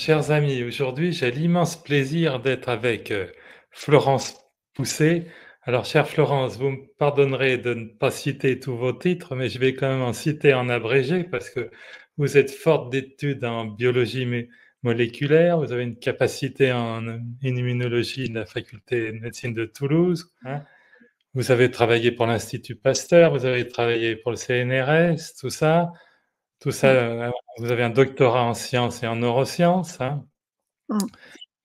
chers amis, aujourd'hui, j'ai l'immense plaisir d'être avec Florence Pousset. Alors, chère Florence, vous me pardonnerez de ne pas citer tous vos titres, mais je vais quand même en citer en abrégé parce que vous êtes forte d'études en biologie moléculaire, vous avez une capacité en immunologie de la faculté de médecine de Toulouse, hein. Vous avez travaillé pour l'Institut Pasteur, vous avez travaillé pour le CNRS, tout ça. Tout ça, Mm. vous avez un doctorat en sciences et en neurosciences, hein. Mm.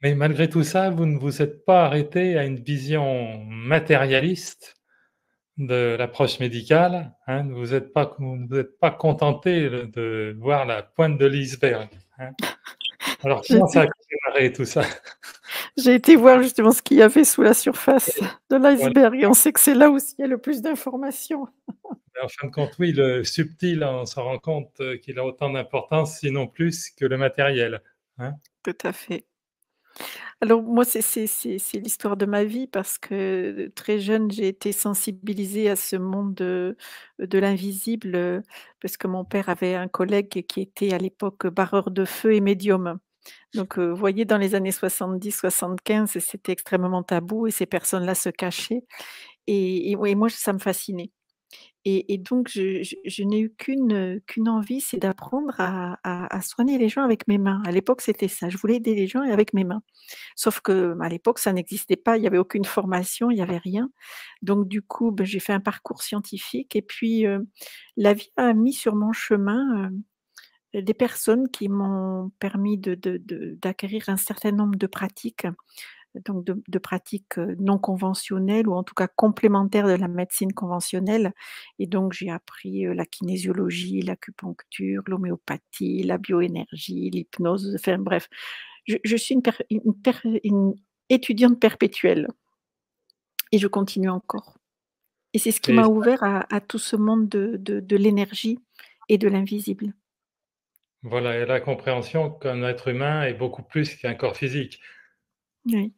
Mais malgré tout ça, vous ne vous êtes pas arrêté à une vision matérialiste de l'approche médicale, hein. Vous vous êtes pas contenté de voir la pointe de l'iceberg, hein. Alors J'ai comment ça été, a démarré tout ça? j'ai été voir justement ce qu'il y avait sous la surface de Voilà, l'iceberg et on sait que c'est là où il y a le plus d'informations. en fin de compte, oui, le subtil, on s'en rend compte, qu'il a autant d'importance, sinon plus que le matériel, hein. Tout à fait. Alors moi, c'est l'histoire de ma vie parce que très jeune, j'ai été sensibilisée à ce monde de l'invisible, parce que mon père avait un collègue qui était à l'époque barreur de feu et médium. Donc, vous voyez, dans les années 70-75, c'était extrêmement tabou et ces personnes-là se cachaient et ouais, moi, ça me fascinait. Et donc je n'ai eu qu'une envie, c'est d'apprendre à soigner les gens avec mes mains. À l'époque, c'était ça, je voulais aider les gens et avec mes mains. Sauf qu'à l'époque, ça n'existait pas, il y avait aucune formation, il y avait rien. Donc du coup, j'ai fait un parcours scientifique et puis, la vie a mis sur mon chemin, des personnes qui m'ont permis d'acquérir un certain nombre de pratiques, donc de pratiques, non conventionnelles ou en tout cas complémentaires de la médecine conventionnelle et donc j'ai appris, la kinésiologie, l'acupuncture, l'homéopathie, la bioénergie, l'hypnose, enfin bref. Je suis une étudiante perpétuelle et je continue encore et c'est ce qui Et m'a ouvert à tout ce monde de l'énergie et de l'invisible. voilà, et la compréhension qu'un être humain est beaucoup plus qu'un corps physique. Oui.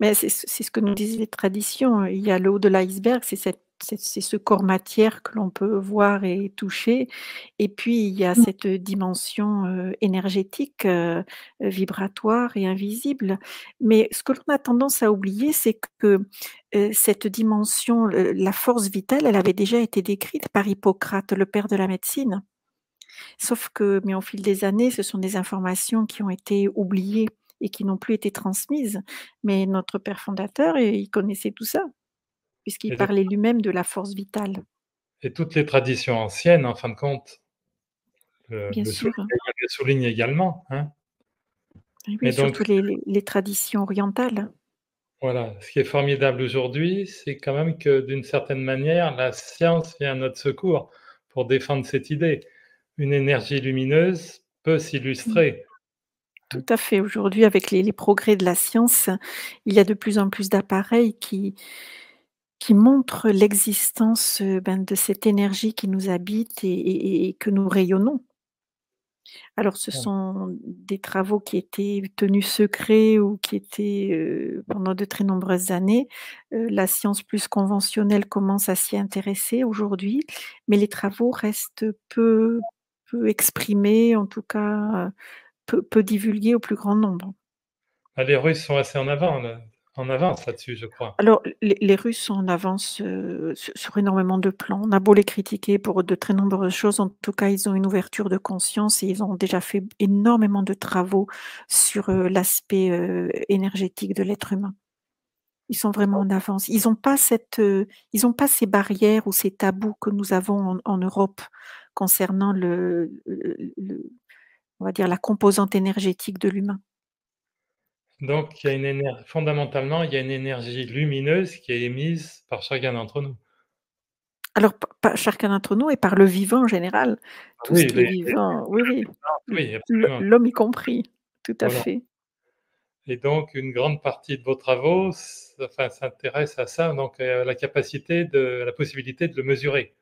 Mais c'est ce que nous disent les traditions, il y a le haut de l'iceberg, c'est ce corps matière que l'on peut voir et toucher et puis il y a cette dimension, énergétique, vibratoire et invisible. Mais ce que l'on a tendance à oublier, c'est que, cette dimension, la force vitale, elle avait déjà été décrite par Hippocrate, le père de la médecine. Sauf que mais au fil des années, ce sont des informations qui ont été oubliées et qui n'ont plus été transmises. Mais notre père fondateur, il connaissait tout ça, puisqu'il Et donc parlait lui-même de la force vitale. et toutes les traditions anciennes, en fin de compte, Bien sûr, le soulignent également, hein. oui, Et oui, donc, surtout les traditions orientales. voilà, ce qui est formidable aujourd'hui, c'est quand même que d'une certaine manière, la science vient à notre secours pour défendre cette idée. Une énergie lumineuse peut Mmh. s'illustrer, Tout hein. à fait. Aujourd'hui, avec les progrès de la science, il y a de plus en plus d'appareils qui montrent l'existence, de cette énergie qui nous habite et que nous rayonnons. Alors ce Voilà. sont des travaux qui étaient tenus secrets ou qui étaient, pendant de très nombreuses années. La science plus conventionnelle commence à s'y intéresser aujourd'hui, mais les travaux restent peu exprimés, en tout cas, peu divulgués au plus grand nombre. Ah, les Russes sont assez en avant, là, en avance là-dessus, je crois. Alors les Russes sont en avance, sur énormément de plans. On a beau les critiquer pour de très nombreuses choses, en tout cas, ils ont une ouverture de conscience et ils ont déjà fait énormément de travaux sur, l'aspect, énergétique de l'être humain. Ils sont vraiment en avance. Ils ont pas ces barrières ou ces tabous que nous avons en Europe concernant le on va dire la composante énergétique de l'humain. Donc il y a une fondamentalement, il y a une énergie lumineuse qui est émise par chacun d'entre nous. Alors pas chacun d'entre nous et par le vivant en général. Ah Tout ce oui, qui est vivant, oui, oui, oui, absolument. l'homme y compris, tout à Voilà. fait. Et donc une grande partie de vos travaux enfin, s'intéresse à ça, donc à la capacité à la possibilité de le mesurer.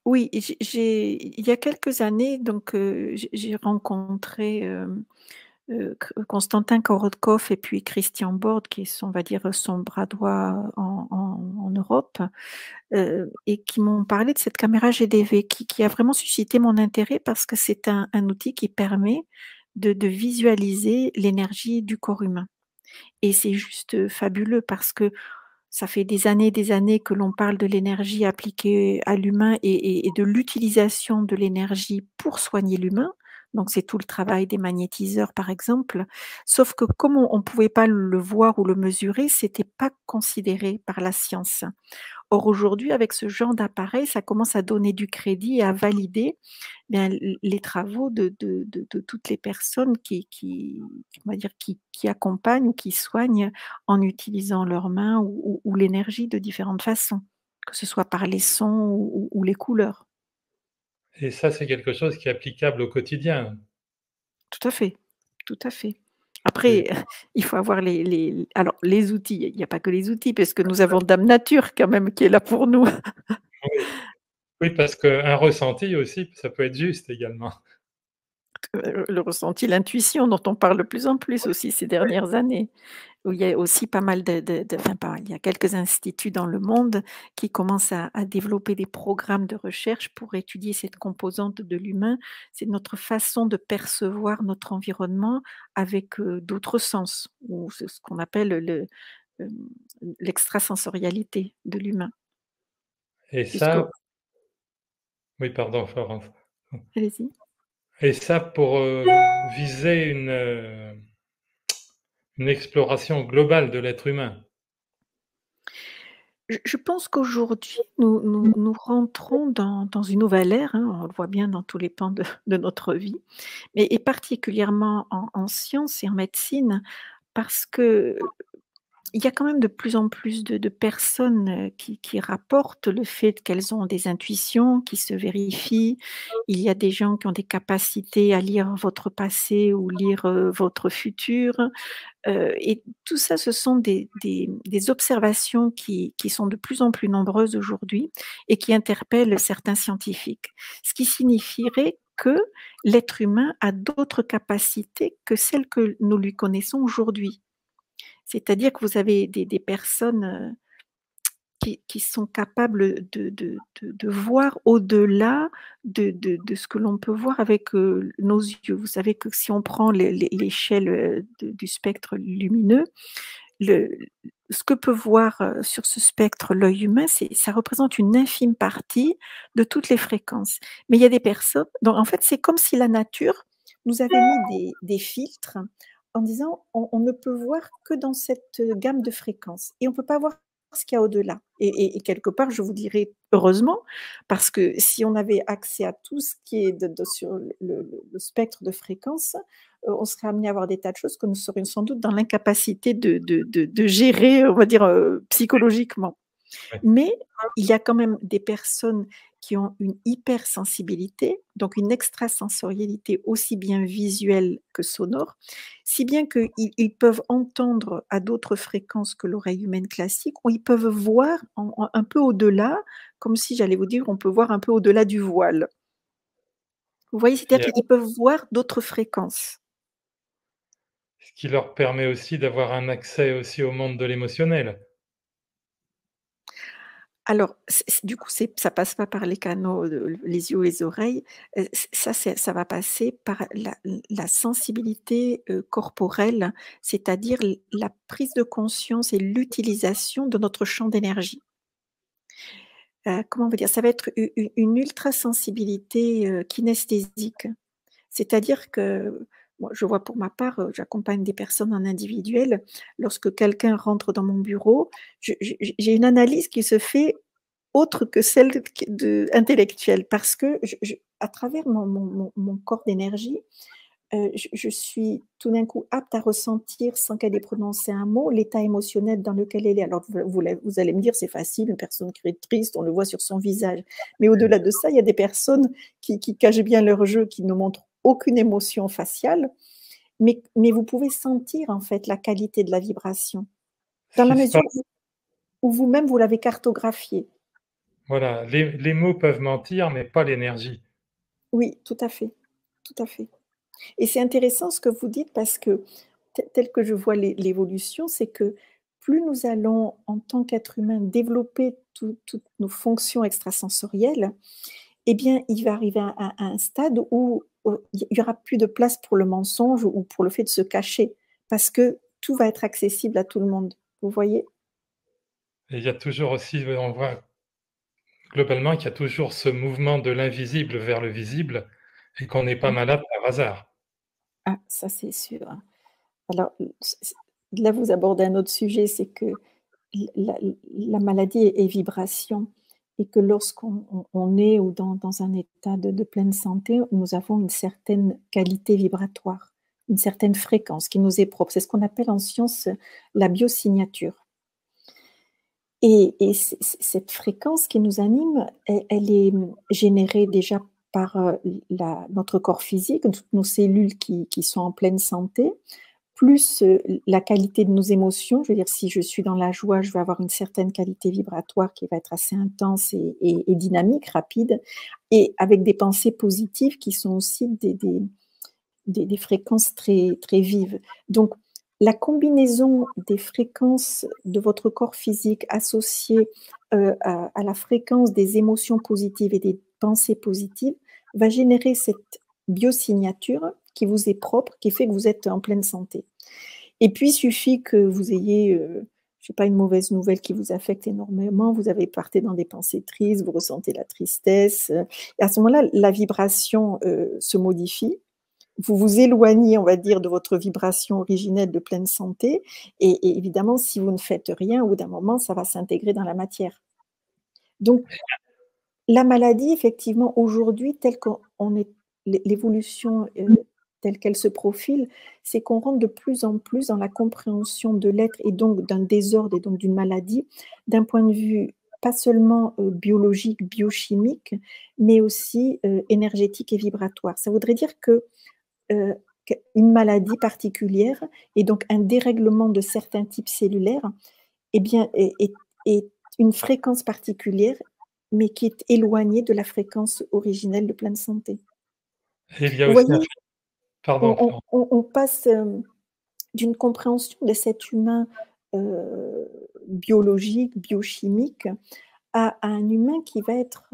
Oui, il y a quelques années donc j'ai rencontré, Constantin Korotkov et puis Christian Bord qui est on va dire, son bras droit en Europe, et qui m'ont parlé de cette caméra GDV qui a vraiment suscité mon intérêt parce que c'est un outil qui permet de visualiser l'énergie du corps humain. Et c'est juste, fabuleux parce que ça fait des années que l'on parle de l'énergie appliquée à l'humain et de l'utilisation de l'énergie pour soigner l'humain. Donc c'est tout le travail des magnétiseurs, par exemple. Sauf que comme on ne pouvait pas le voir ou le mesurer, c'était pas considéré par la science. Or aujourd'hui, avec ce genre d'appareil, ça commence à donner du crédit et à valider, bien, les travaux de toutes les personnes on va dire, qui accompagnent ou qui soignent en utilisant leurs mains ou l'énergie de différentes façons, que ce soit par les sons ou les couleurs. Et ça, c'est quelque chose qui est applicable au quotidien. Tout à fait, tout à fait. C'est Après, il faut avoir alors les outils, il n'y a pas que les outils, parce que nous avons Dame Nature quand même qui est là pour nous. oui, oui, parce qu'un ressenti aussi, ça peut être juste également. Le ressenti, l'intuition dont on parle de plus en plus aussi ces dernières années, où il y a aussi pas mal enfin pas mal, il y a quelques instituts dans le monde qui commencent à développer des programmes de recherche pour étudier cette composante de l'humain. C'est notre façon de percevoir notre environnement avec, d'autres sens, ou c'est ce qu'on appelle hem, l'extrasensorialité de l'humain. Et Puisque ça oui, pardon Florence. allez-y. Et ça pour, viser une exploration globale de l'être humain. Je pense qu'aujourd'hui, nous rentrons dans une nouvelle ère, hein, on le voit bien dans tous les pans de notre vie, et particulièrement en sciences et en médecine, parce qu'il y a quand même de plus en plus de personnes, qui rapportent le fait qu'elles ont des intuitions qui se vérifient. Il y a des gens qui ont des capacités à lire votre passé ou lire, votre futur. Et tout ça, ce sont des observations qui sont de plus en plus nombreuses aujourd'hui et qui interpellent certains scientifiques. Ce qui signifierait que l'être humain a d'autres capacités que celles que nous lui connaissons aujourd'hui. C'est-à-dire que vous avez des personnes, qui sont capables de voir au-delà de ce que l'on peut voir avec, nos yeux. Vous savez que si on prend l'échelle, du spectre lumineux, le ce que peut voir, sur ce spectre l'œil humain, ça représente une infime partie de toutes les fréquences. Mais il y a des personnes donc en fait, c'est comme si la nature nous avait mis des filtres en disant: «On ne peut voir que dans cette, gamme de fréquences et on ne peut pas voir ce qu'il y a au-delà», et quelque part, je vous dirais heureusement, parce que si on avait accès à tout ce qui est de sur le spectre de fréquences, on serait amené à voir des tas de choses que nous serions sans doute dans l'incapacité de gérer, on va dire, psychologiquement. Ouais. Mais il y a quand même des personnes qui ont une hypersensibilité, donc une extrasensorialité aussi bien visuelle que sonore, si bien qu'ils peuvent entendre à d'autres fréquences que l'oreille humaine classique, ou ils peuvent voir un peu au-delà, comme si j'allais vous dire, on peut voir un peu au-delà du voile. Vous voyez? C'est-à-dire Et qu'ils peuvent voir d'autres fréquences. ce qui leur permet aussi d'avoir un accès aussi au monde de l'émotionnel. Alors, c'est du coup, ça passe pas par les canaux, les yeux et les oreilles, ça va passer par la sensibilité, corporelle, c'est-à-dire la prise de conscience et l'utilisation de notre champ d'énergie. Comment on va dire? Ça va être une ultrasensibilité, kinesthésique. C'est-à-dire que, moi, je vois pour ma part, j'accompagne des personnes en individuel. Lorsque quelqu'un rentre dans mon bureau, j'ai une analyse qui se fait autre que celle intellectuelle, parce que à travers mon corps d'énergie, je suis tout d'un coup apte à ressentir, sans qu'elle ait prononcé un mot, l'état émotionnel dans lequel elle est. Alors vous allez me dire: «C'est facile, une personne qui est triste, on le voit sur son visage». Mais au-delà de ça, il y a des personnes qui cachent bien leur jeu, qui ne montrent aucune émotion faciale, mais vous pouvez sentir, en fait, la qualité de la vibration, Ce dans la qui se mesure passe où vous-même vous l'avez cartographiée. voilà, les mots peuvent mentir, mais pas l'énergie. Oui, tout à fait, tout à fait. Et c'est intéressant ce que vous dites, parce que tel que je vois l'évolution, c'est que plus nous allons, en tant qu'être humain, développer toutes nos fonctions extrasensorielles, eh bien, il va arriver à un stade où il y aura plus de place pour le mensonge ou pour le fait de se cacher, parce que tout va être accessible à tout le monde. Vous voyez? Et il y a toujours aussi, on voit globalement qu'il y a toujours ce mouvement de l'invisible vers le visible et qu'on n'est pas Mmh. malade par hasard. Ah, ça c'est sûr. Alors, là, vous abordez un autre sujet, c'est que la la maladie est vibration et que lorsqu'on on est ou dans un état de pleine santé, nous avons une certaine qualité vibratoire, une certaine fréquence qui nous est propre. C'est ce qu'on appelle en science la biosignature et cette fréquence qui nous anime, elle est, générée déjà par, notre corps physique, toutes nos cellules qui sont en pleine santé, plus, la qualité de nos émotions. Je veux dire, si je suis dans la joie, je vais avoir une certaine qualité vibratoire qui va être assez intense et dynamique, rapide et avec des pensées positives qui sont aussi des fréquences très très vives. Donc la combinaison des fréquences de votre corps physique associées, à la fréquence des émotions positives et des pensées positives va générer cette biosignature qui vous est propre, qui fait que vous êtes en pleine santé. Et puis, il suffit que vous ayez, je sais pas, une mauvaise nouvelle qui vous affecte énormément, vous avez partez dans des pensées tristes, vous ressentez la tristesse, et à ce moment-là, la vibration, se modifie. Vous vous éloignez, on va dire, de votre vibration originelle de pleine santé et évidemment, si vous ne faites rien, au bout d'un moment, ça va s'intégrer dans la matière. Donc la maladie, effectivement, aujourd'hui, telle qu'on est l'évolution, telle qu'elle se profile, c'est qu'on rentre de plus en plus dans la compréhension de l'être et donc d'un désordre et donc d'une maladie, d'un point de vue pas seulement, biologique, biochimique, mais aussi, énergétique et vibratoire. Ça voudrait dire que, heu, une maladie particulière et donc un dérèglement de certains types cellulaires, eh bien, est une fréquence particulière, mais qui est éloignée de la fréquence originelle de pleine santé. Et il y a Vous aussi un voyez, pardon Florent. on passe, d'une compréhension de cet humain, biologique, biochimique, à un humain qui va être,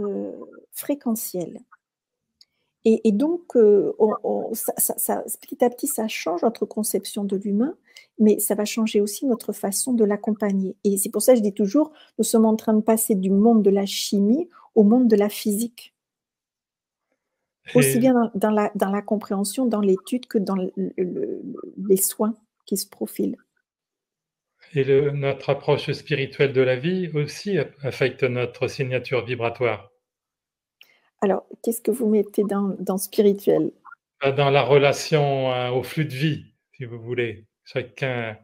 fréquentiel. Et donc, on ça petit à petit, ça change notre conception de l'humain, mais ça va changer aussi notre façon de l'accompagner et c'est pour ça que je dis toujours: «Nous sommes en train de passer du monde de la chimie au monde de la physique». Aussi Et bien dans la compréhension, dans l'étude que dans les soins qui se profilent. notre approche spirituelle de la vie aussi affecte notre signature vibratoire. Alors, qu'est-ce que vous mettez dans spirituel? Dans la relation, au flux de vie, si vous voulez. Chacun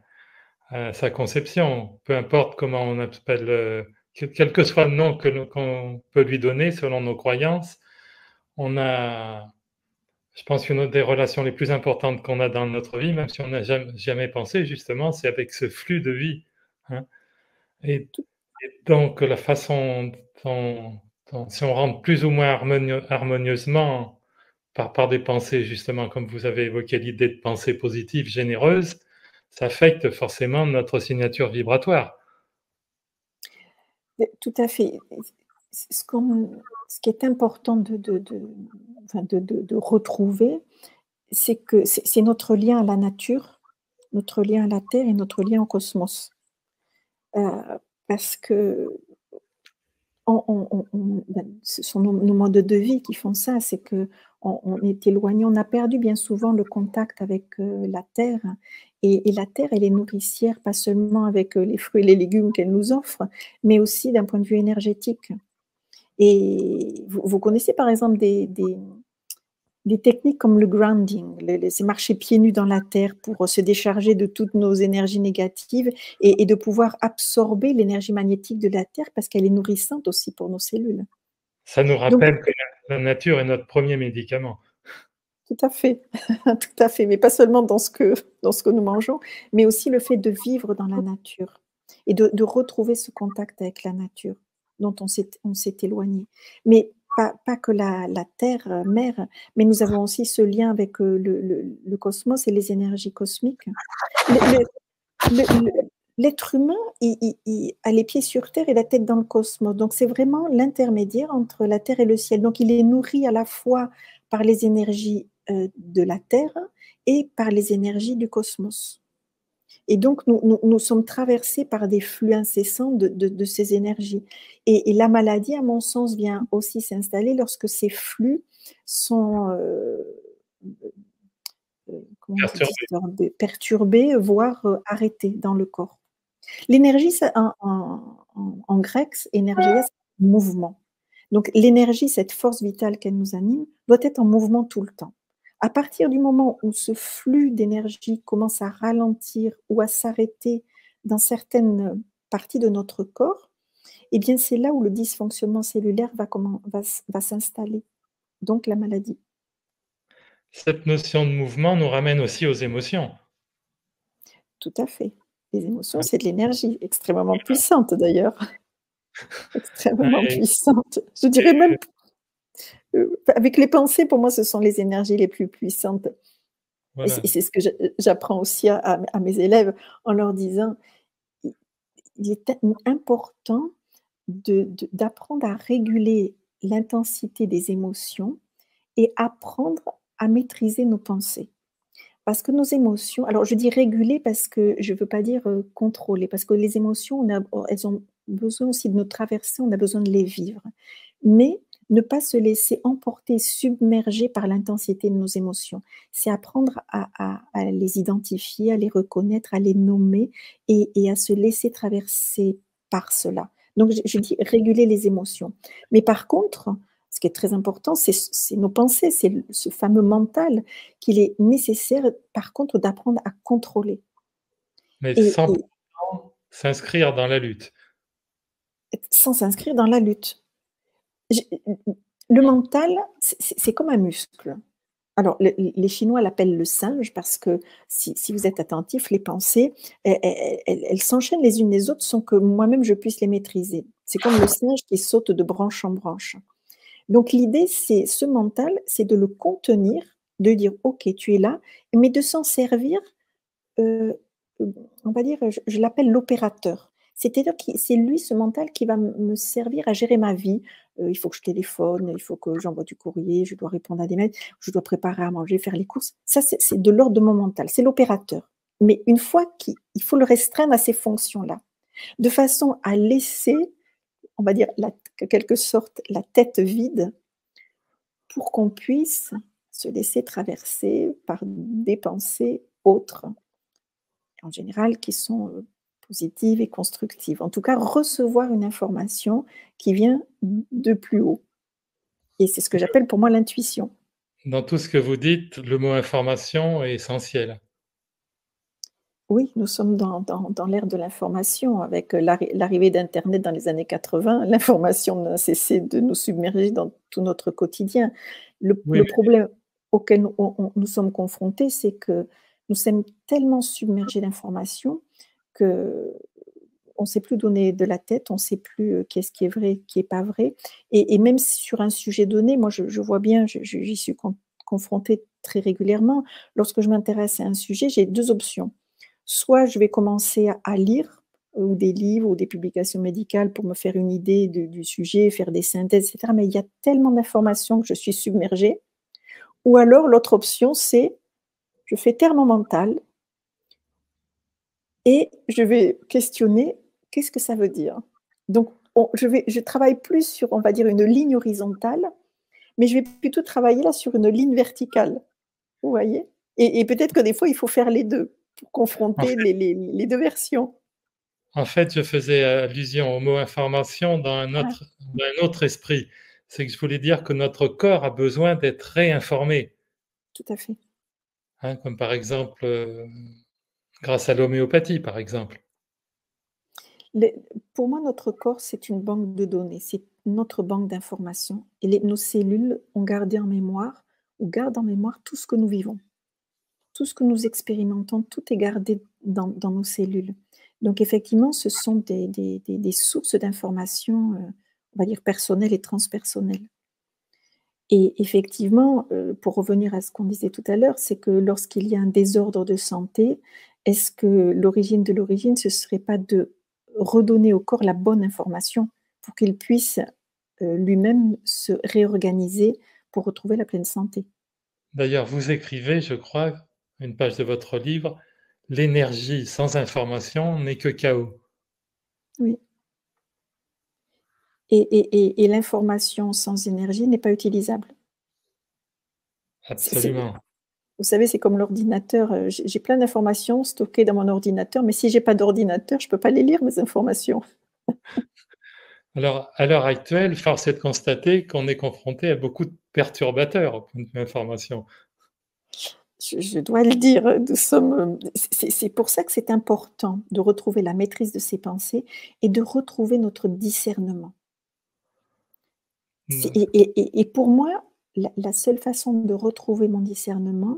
a sa conception, peu importe comment on appelle, quel que soit le nom qu'on peut lui donner selon nos croyances. On a Je pense qu'une des relations les plus importantes qu'on a dans notre vie, même si on n'a jamais pensé justement, c'est avec ce flux de vie, hein. Et Tout donc la façon dont si on rentre plus ou moins harmonieusement par des pensées justement comme vous avez évoqué l'idée de pensée positive, généreuse, ça affecte forcément notre signature vibratoire. tout à fait. Ce qui est important enfin de retrouver, c'est que c'est notre lien à la nature, notre lien à la terre et notre lien au cosmos. Parce que ce sont nos modes de vie qui font ça, c'est qu'on est éloigné, on a perdu bien souvent le contact avec, la terre et la terre, elle est nourricière, pas seulement avec, les fruits et les légumes qu'elle nous offre, mais aussi d'un point de vue énergétique et vous connaissez par exemple des techniques comme le grounding, c'est marcher pieds nus dans la terre pour se décharger de toutes nos énergies négatives et de pouvoir absorber l'énergie magnétique de la terre parce qu'elle est nourrissante aussi pour nos cellules. Ça nous Donc rappelle que la nature est notre premier médicament. tout à fait, tout à fait, mais pas seulement dans ce que nous mangeons, mais aussi le fait de vivre dans la nature et de retrouver ce contact avec la nature dont on s'est éloigné. Mais pas que la terre, mère, mais nous avons aussi ce lien avec, le cosmos et les énergies cosmiques. Le le le l'être humain, il a les pieds sur terre et la tête dans le cosmos, donc c'est vraiment l'intermédiaire entre la terre et le ciel. Donc il est nourri à la fois par les énergies, de la Terre et par les énergies du cosmos. Et donc, nous sommes traversés par des flux incessants de ces énergies. Et la maladie, à mon sens, vient aussi s'installer lorsque ces flux sont comment on dit, Perturbé. perturbés, voire arrêtés dans le corps. L'énergie, en grec, énergia, c'est mouvement. Donc l'énergie, cette force vitale qu'elle nous anime, doit être en mouvement tout le temps. À partir du moment où ce flux d'énergie commence à ralentir ou à s'arrêter dans certaines parties de notre corps, eh bien c'est là où le dysfonctionnement cellulaire va s'installer, donc la maladie. Cette notion de mouvement nous ramène aussi aux émotions. Tout à fait. Les émotions, Hein, c'est de l'énergie, extrêmement puissante d'ailleurs, hein, extrêmement et puissante. Je dirais même avec les pensées, pour moi, ce sont les énergies les plus puissantes. Et voilà. c'est ce que j'apprends aussi à mes élèves en leur disant, il est important d'apprendre à réguler l'intensité des émotions et apprendre à maîtriser nos pensées. Parce que nos émotions, alors je dis réguler parce que je ne veux pas dire contrôler, parce que les émotions, elles ont besoin aussi de nous traverser, on a besoin de les vivre. Mais ne pas se laisser emporter, submerger par l'intensité de nos émotions. C'est apprendre à les identifier, à les reconnaître, à les nommer et à se laisser traverser par cela. Donc je dis réguler les émotions. Mais par contre, ce qui est très important, c'est nos pensées, c'est ce fameux mental qu'il est nécessaire, par contre, d'apprendre à contrôler. Mais Et, sans et pourtant s'inscrire dans la lutte. sans s'inscrire dans la lutte. Le mental, c'est comme un muscle. Alors, les Chinois l'appellent le singe parce que si vous êtes attentif, les pensées, elles s'enchaînent les unes les autres sans que moi-même je puisse les maîtriser. C'est comme le singe qui saute de branche en branche. Donc, l'idée, c'est ce mental, c'est de le contenir, de dire, OK, tu es là, mais de s'en servir, euh, on va dire, je l'appelle l'opérateur. C'est-à-dire que c'est lui, ce mental, qui va me servir à gérer ma vie. Il faut que je téléphone, il faut que j'envoie du courrier, je dois répondre à des mails, je dois préparer à manger, faire les courses. Ça, c'est de l'ordre de mon mental, c'est l'opérateur. Mais une fois qu'il faut le restreindre à ces fonctions-là, de façon à laisser, on va dire, en quelque sorte, la tête vide pour qu'on puisse se laisser traverser par des pensées autres, en général qui sont positives et constructives. En tout cas, recevoir une information qui vient de plus haut. Et c'est ce que j'appelle pour moi l'intuition. Dans tout ce que vous dites, le mot information est essentiel. Oui, nous sommes dans l'ère de l'information. Avec l'arrivée d'Internet dans les années 80, l'information n'a cessé de nous submerger dans tout notre quotidien. Oui, Le problème auquel nous sommes confrontés, c'est que nous sommes tellement submergés d'informations que on ne sait plus donner de la tête, on ne sait plus qu'est-ce qui est vrai, qui n'est pas vrai. Et même sur un sujet donné, moi je vois bien, j'y suis confrontée très régulièrement. Lorsque je m'intéresse à un sujet, j'ai deux options. Soit je vais commencer à lire ou des livres ou des publications médicales pour me faire une idée du sujet, faire des synthèses, etc. Mais il y a tellement d'informations que je suis submergée. Ou alors l'autre option, c'est je fais taire mon mental et je vais questionner qu'est-ce que ça veut dire. Donc je travaille plus sur, on va dire, une ligne horizontale, mais je vais plutôt travailler là sur une ligne verticale. Vous voyez? Et peut-être que des fois, il faut faire les deux pour en confronter fait les deux versions. en fait, je faisais allusion au mot information Ouais, dans un autre esprit. C'est que je voulais dire que notre corps a besoin d'être réinformé, tout à fait. hein, comme par exemple, grâce à l'homéopathie, par exemple. Le Pour moi, notre corps, c'est une banque de données, c'est notre banque d'informations et nos cellules ont gardé en mémoire ou gardent en mémoire tout ce que nous vivons. Tout ce que nous expérimentons, tout est gardé dans nos cellules. Donc effectivement, ce sont des sources d'informations, on va dire personnelles et transpersonnelles. Et effectivement, pour revenir à ce qu'on disait tout à l'heure, c'est que lorsqu'il y a un désordre de santé, est-ce que l'origine de l'origine, ce serait pas de redonner au corps la bonne information pour qu'il puisse, lui-même se réorganiser pour retrouver la pleine santé? D'ailleurs, vous écrivez, je crois, une page de votre livre: «L'énergie sans information n'est que chaos». Oui, et l'information sans énergie n'est pas utilisable. C'est Absolument. vous savez, c'est comme l'ordinateur, j'ai plein d'informations stockées dans mon ordinateur, mais si j'ai pas d'ordinateur, je peux pas les lire mes informations. Alors, à l'heure actuelle, force est de constater qu'on est confronté à beaucoup de perturbateurs au point de vue information. Je dois le dire, nous sommes, c'est pour ça que c'est important de retrouver la maîtrise de ses pensées et de retrouver notre discernement. C'est Mmh, et pour moi, la seule façon de retrouver mon discernement,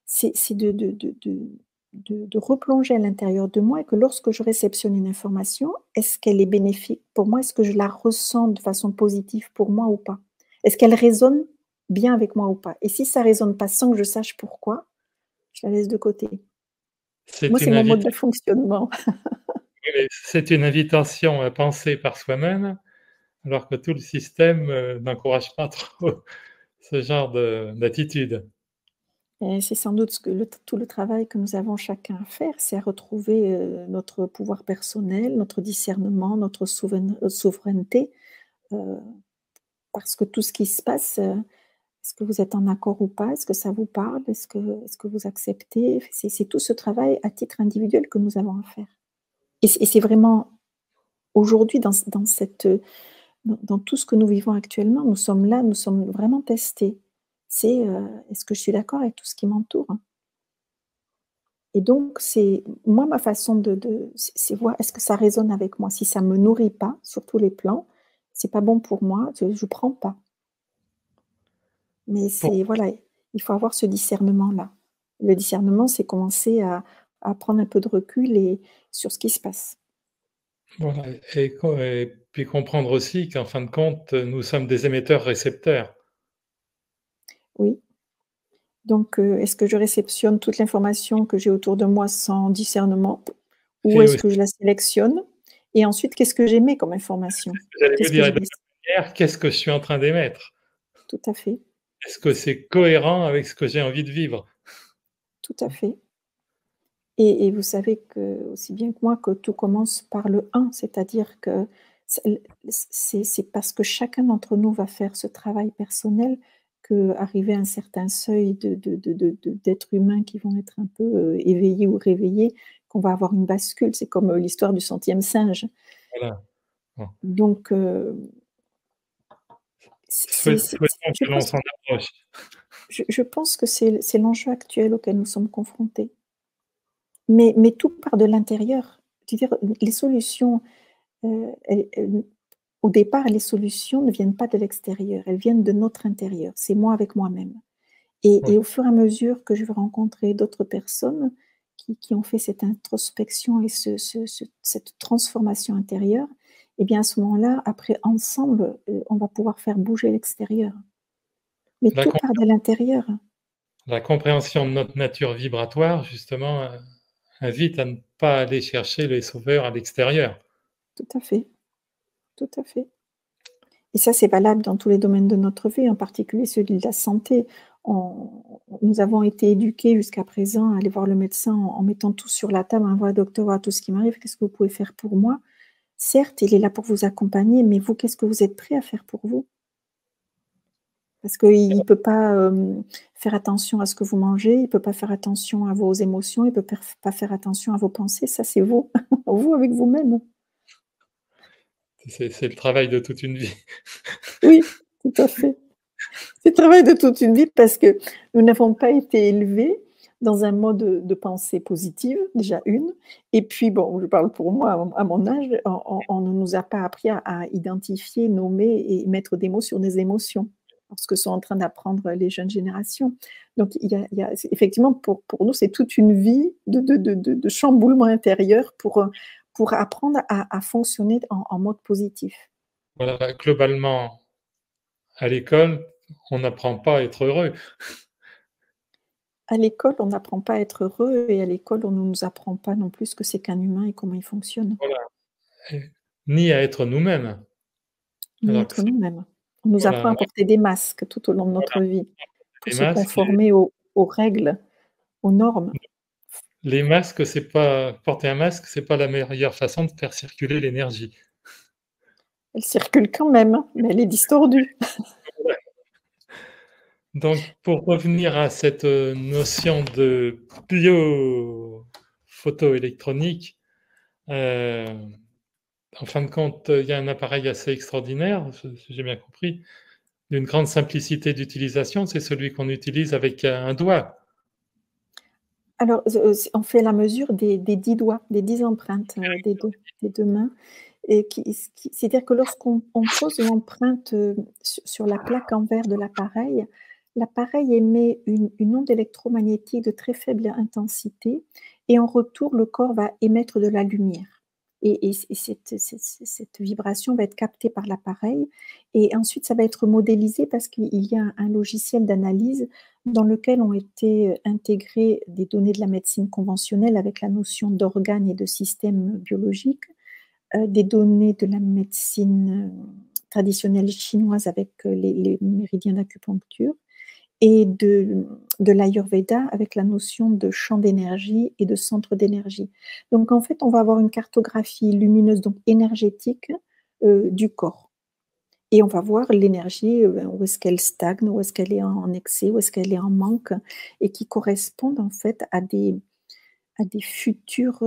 c'est de replonger à l'intérieur de moi et que lorsque je réceptionne une information, est-ce qu'elle est bénéfique pour moi? Est-ce que je la ressens de façon positive pour moi ou pas? Est-ce qu'elle résonne bien avec moi ou pas? Et si ça résonne pas sans que je sache pourquoi, je la laisse de côté. Moi, c'est c'est une mon mode invita de fonctionnement. oui, c'est une invitation à penser par soi-même, alors que tout le système, n'encourage pas trop ce genre d'attitude. Et c'est sans doute ce que tout le travail que nous avons chacun à faire, c'est à retrouver, notre pouvoir personnel, notre discernement, notre souveraineté, heu, parce que tout ce qui se passe, est-ce que vous êtes en accord ou pas? Est-ce que ça vous parle? Est-ce que vous acceptez? C'est tout ce travail à titre individuel que nous avons à faire. Et c'est vraiment aujourd'hui dans cette, dans tout ce que nous vivons actuellement, nous sommes là, nous sommes vraiment testés. C'est, est-ce que je suis d'accord avec tout ce qui m'entoure? Et donc c'est moi ma façon c'est voir est-ce que ça résonne avec moi? Si ça me nourrit pas sur tous les plans, c'est pas bon pour moi, je prends pas. Mais Pour c'est voilà, il faut avoir ce discernement-là. Le discernement, c'est commencer à prendre un peu de recul et sur ce qui se passe. voilà et puis comprendre aussi qu'en fin de compte, nous sommes des émetteurs-récepteurs Oui, donc est-ce que je réceptionne toute l'information que j'ai autour de moi sans discernement? Ou et est-ce aussi, que je la sélectionne? Et ensuite, qu'est-ce que j'émets comme information? j'allais vous Qu'est-ce que dire je et de la laisse? même manière, qu'est-ce que je suis en train d'émettre? Tout à fait, Est-ce que c'est cohérent avec ce que j'ai envie de vivre? tout à fait. Et vous savez que aussi bien que moi que tout commence par le un, c'est-à-dire que c'est parce que chacun d'entre nous va faire ce travail personnel qu'arrivé à un certain seuil d'êtres humains qui vont être un peu, éveillés ou réveillés, qu'on va avoir une bascule. C'est comme, l'histoire du centième singe. Voilà, bon. Donc Souhaitons je que l'on pense s'en approche. je pense que c'est l'enjeu actuel auquel nous sommes confrontés. Mais tout part de l'intérieur. Je veux dire, les solutions, elles au départ, les solutions ne viennent pas de l'extérieur, elles viennent de notre intérieur. C'est moi avec moi-même. Et Oui, au fur et à mesure que je vais rencontrer d'autres personnes qui ont fait cette introspection et cette transformation intérieure, et bien, à ce moment-là, après, ensemble, on va pouvoir faire bouger l'extérieur. Mais la tout com part de l'intérieur. la compréhension de notre nature vibratoire justement, invite à ne pas aller chercher les sauveurs à l'extérieur. Tout à fait, tout à fait. Et ça, c'est valable dans tous les domaines de notre vie, en particulier celui de la santé. On Nous avons été éduqués jusqu'à présent à aller voir le médecin en mettant tout sur la table, en «Voilà docteur, voilà tout ce qui m'arrive, qu'est-ce que vous pouvez faire pour moi?» Certes, il est là pour vous accompagner, mais vous, qu'est-ce que vous êtes prêt à faire pour vous? Parce qu'il ne peut pas, faire attention à ce que vous mangez, il ne peut pas faire attention à vos émotions, il ne peut pas faire attention à vos pensées, ça c'est vous, vous avec vous-même. C'est le travail de toute une vie. Oui, tout à fait. C'est le travail de toute une vie parce que nous n'avons pas été élevés dans un mode, de pensée positive, déjà une, et puis bon, je parle pour moi à mon âge, on ne nous a pas appris à identifier, nommer et mettre des mots sur des émotions. Ce que sont en train d'apprendre les jeunes générations. Donc il y a c'est effectivement pour nous, c'est toute une vie de chamboulement intérieur pour apprendre à fonctionner en mode positif. Voilà, globalement, à l'école, on n'apprend pas à être heureux. À l'école, on n'apprend pas à être heureux et à l'école, on ne nous apprend pas non plus ce que c'est qu'un humain et comment il fonctionne, Voilà, et ni à être nous-mêmes. ni Alors que être c'est nous-mêmes. On nous voilà, apprend à porter des masques tout au long de notre vie. pour Les se masques, conformer aux règles, aux normes. les masques, c'est pas porter un masque, c'est pas la meilleure façon de faire circuler l'énergie. Elle circule quand même, mais elle est distordue. Donc pour revenir à cette, notion de biophotoélectronique, heu, en fin de compte, il y a un appareil assez extraordinaire, si j'ai bien compris, d'une grande simplicité d'utilisation, c'est celui qu'on utilise avec un doigt. Alors, on fait la mesure des 10 doigts, des 10 empreintes, des 2 mains et c'est-à-dire que lorsqu'on pose l'empreinte, sur la plaque en verre de l'appareil, l'appareil émet une onde électromagnétique de très faible intensité et en retour, le corps va émettre de la lumière et cette vibration va être captée par l'appareil et ensuite ça va être modélisé parce qu'il y a un logiciel d'analyse dans lequel ont été intégrées des données de la médecine conventionnelle avec la notion d'organes et de systèmes biologiques, des données de la médecine traditionnelle chinoise avec les méridiens d'acupuncture et de l'Ayurveda avec la notion de champ d'énergie et de centre d'énergie. Donc en fait, on va avoir une cartographie lumineuse, donc énergétique, du corps. Et on va voir l'énergie, où est-ce qu'elle stagne, où est-ce qu'elle est en excès, où est-ce qu'elle est en manque et qui correspondent en fait à des futurs,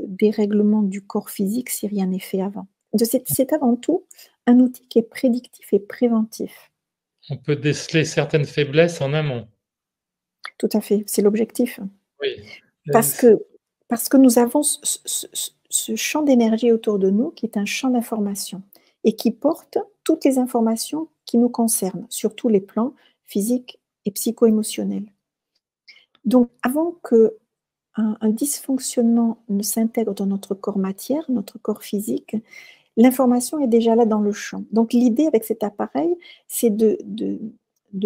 dérèglements du corps physique si rien n'est fait avant. De c'est avant tout un outil qui est prédictif et préventif. On peut déceler certaines faiblesses en amont. Tout à fait, c'est l'objectif. Oui, Parce c que parce que nous avons ce champ d'énergie autour de nous qui est un champ d'information et qui porte toutes les informations qui nous concernent, sur tous les plans physiques et psycho-émotionnels. Donc avant qu'un un dysfonctionnement ne s'intègre dans notre corps matière, notre corps physique, l'information est déjà là dans le champ. Donc l'idée avec cet appareil, c'est de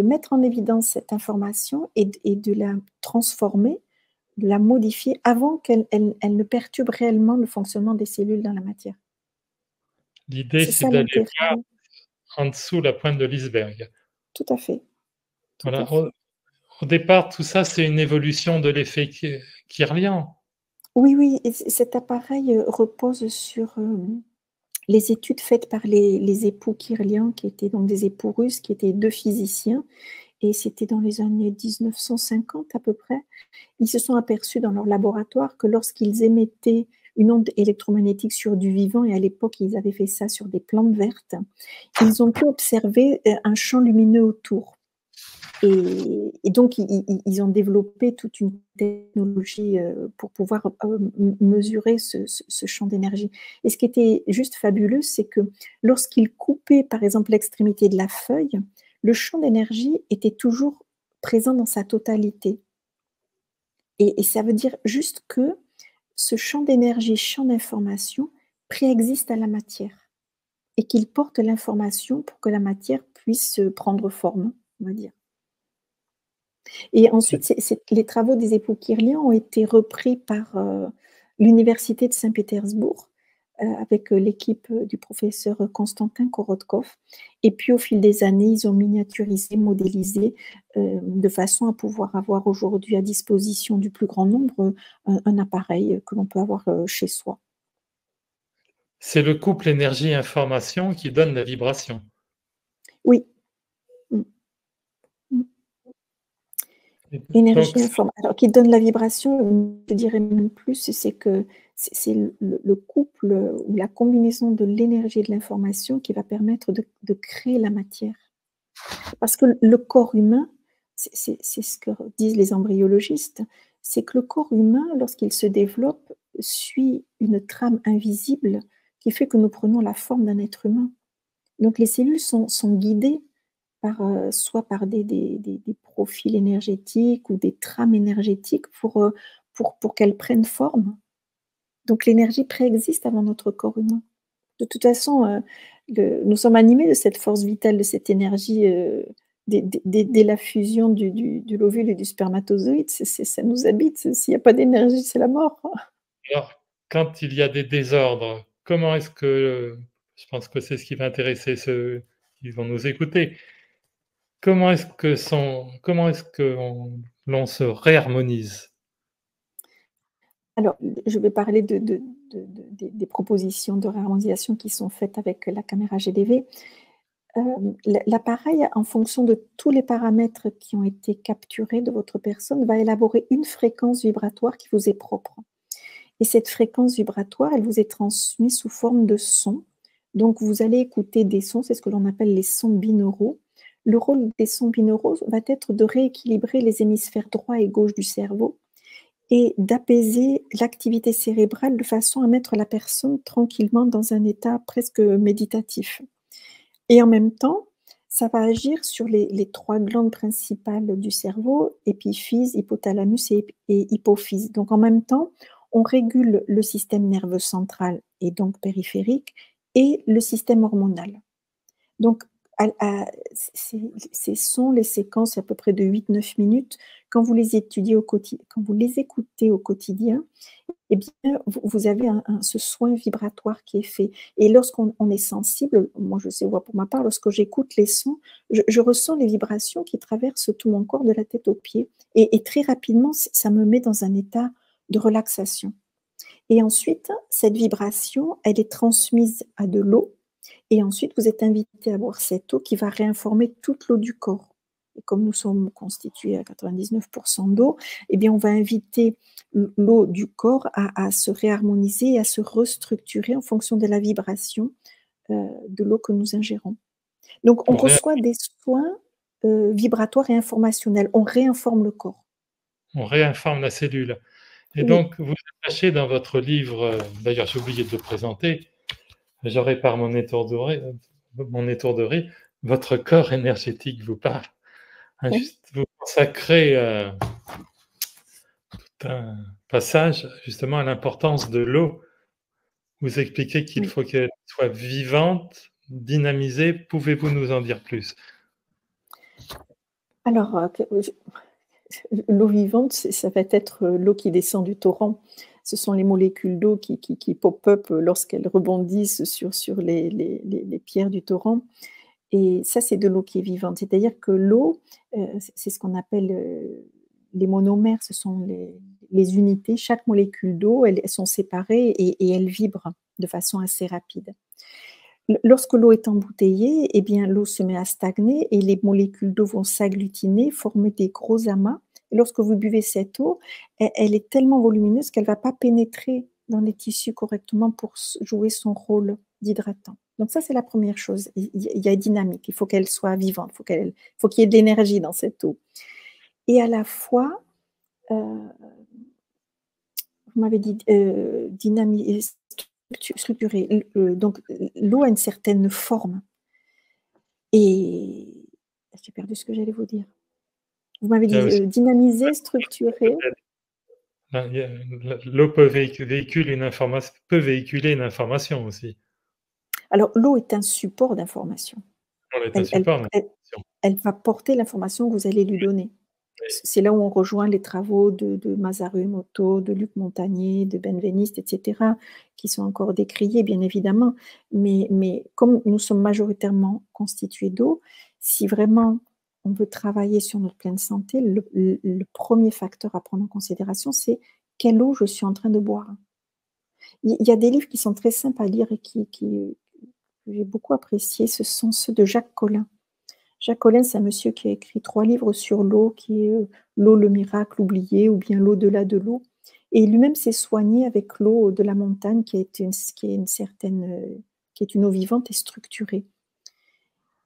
mettre en évidence cette information et de la transformer, de la modifier avant qu'elle ne perturbe réellement le fonctionnement des cellules dans la matière. l'idée, C'est c'est ça d'aller l'intérêt. voir en dessous la pointe de l'iceberg. Tout à fait, tout à Voilà, fait. au départ, tout ça, c'est une évolution de l'effet Kirlian. Oui, oui, et cet appareil, repose sur, les études faites par les époux Kirlian, qui étaient donc des époux russes, qui étaient 2 physiciens et c'était dans les années 1950 à peu près. Ils se sont aperçus dans leur laboratoire que lorsqu'ils émettaient une onde électromagnétique sur du vivant, et à l'époque, ils avaient fait ça sur des plantes vertes, ils ont pu observer, un champ lumineux autour. Et donc ils ont développé toute une technologie, pour pouvoir, mesurer ce champ d'énergie. Et ce qui était juste fabuleux, c'est que lorsqu'ils coupaient, par exemple, l'extrémité de la feuille, le champ d'énergie était toujours présent dans sa totalité. Et ça veut dire juste que ce champ d'énergie, champ d'information, préexiste à la matière et qu'il porte l'information pour que la matière puisse, prendre forme, on va dire. Et ensuite, les travaux des époux Kirlian ont été repris par, l'université de Saint-Pétersbourg, avec, l'équipe, du professeur, Konstantin Korotkov et puis au fil des années, ils ont miniaturisé, modélisé, de façon à pouvoir avoir aujourd'hui à disposition du plus grand nombre, un appareil, que l'on peut avoir, chez soi. C'est le couple énergie-information qui donne la vibration. Oui. Mmh. Mmh. Et Énergie donc informe alors qui donne la vibration, je dirais même plus, c'est que c'est le couple, ou la combinaison de l'énergie et de l'information qui va permettre de créer la matière. Parce que le corps humain, c'est ce que disent les embryologistes, c'est que le corps humain, lorsqu'il se développe, suit une trame invisible qui fait que nous prenons la forme d'un être humain. Donc les cellules sont guidées par, soit par des profils énergétiques ou des trames énergétiques pour qu'elles prennent forme. Donc l'énergie préexiste avant notre corps humain. De toute façon, nous sommes animés de cette force vitale, de cette énergie, dès la fusion de l'ovule et du spermatozoïde, ça nous habite. S'il n'y a pas d'énergie, c'est la mort. alors, quand il y a des désordres, comment est-ce que, je pense que c'est ce qui va intéresser ceux qui vont nous écouter. comment est-ce que l'on se réharmonise? Alors, je vais parler des propositions de réharmonisation qui sont faites avec la caméra GDV. L'appareil, en fonction de tous les paramètres qui ont été capturés de votre personne, va élaborer une fréquence vibratoire qui vous est propre. Et cette fréquence vibratoire, elle vous est transmise sous forme de son. Donc, vous allez écouter des sons, c'est ce que l'on appelle les sons binauraux. Le rôle des sons binauraux va être de rééquilibrer les hémisphères droit et gauche du cerveau et d'apaiser l'activité cérébrale de façon à mettre la personne tranquillement dans un état presque méditatif. Et en même temps, ça va agir sur les 3 glandes principales du cerveau, épiphyse, hypothalamus et hypophyse. Donc en même temps, on régule le système nerveux central et donc périphérique et le système hormonal. Donc ces sont les séquences à peu près de 8-9 minutes. Quand vous les étudiez quand vous les écoutez au quotidien, eh bien, vous avez ce soin vibratoire qui est fait. Et lorsqu'on est sensible, moi je sais pour ma part, lorsque j'écoute les sons, je ressens les vibrations qui traversent tout mon corps de la tête aux pieds. Et très rapidement, ça me met dans un état de relaxation. Et ensuite, cette vibration, elle est transmise à de l'eau. Et ensuite, vous êtes invité à boire cette eau qui va réinformer toute l'eau du corps. Et comme nous sommes constitués à 99% d'eau, eh bien, on va inviter l'eau du corps à se réharmoniser et à se restructurer en fonction de la vibration de l'eau que nous ingérons. Donc, on Pour ré reçoit des soins vibratoires et informationnels. On réinforme le corps. on réinforme la cellule et Oui, donc vous attachez dans votre livre, d'ailleurs j'ai oublié de le présenter, je répare mon étourderie, votre corps énergétique vous parle. oui, Juste vous consacrez, un passage justement à l'importance de l'eau. Vous expliquez qu'il oui. faut qu'elle soit vivante, dynamisée. Pouvez-vous nous en dire plus? Alors, l'eau vivante, ça va être l'eau qui descend du torrent. Ce sont les molécules d'eau qui pop-up lorsqu'elles rebondissent sur les pierres du torrent. Et ça, c'est de l'eau qui est vivante. C'est-à-dire que l'eau, c'est ce qu'on appelle les monomères, ce sont les unités. Chaque molécule d'eau, elles sont séparées et elles vibrent de façon assez rapide. Lorsque l'eau est embouteillée, eh bien, l'eau se met à stagner et les molécules d'eau vont s'agglutiner, former des gros amas. Et lorsque vous buvez cette eau, elle est tellement volumineuse qu'elle ne va pas pénétrer dans les tissus correctement pour jouer son rôle d'hydratant. Donc ça, c'est la première chose. Il y a dynamique, il faut qu'elle soit vivante, faut qu'il y ait de l'énergie dans cette eau. Et à la fois, vous m'avez dit structurée. Donc l'eau a une certaine forme. Et j'ai perdu ce que j'allais vous dire. Vous m'avez Il y a dit, aussi dynamiser, structurer. l'eau peut véhiculer une information aussi. Alors l'eau est un support d'information. On est un Elle elle support elle d'information. elle va porter l'information que vous allez lui donner. Oui. C'est là où on rejoint les travaux de Masaru Emoto, de Luc Montagnier, de Benveniste et cetera, qui sont encore décriés bien évidemment. Mais comme nous sommes majoritairement constitués d'eau, si vraiment on veut travailler sur notre pleine santé, le 1er facteur à prendre en considération, c'est quelle eau je suis en train de boire. Il y a des livres qui sont très simples à lire et que j'ai beaucoup appréciés, ce sont ceux de Jacques Collin. Jacques Collin, c'est un monsieur qui a écrit 3 livres sur l'eau, qui est L'eau, le miracle oublié ou bien L'au-delà de l'eau. Et lui-même s'est soigné avec l'eau de la montagne qui est une eau vivante et structurée.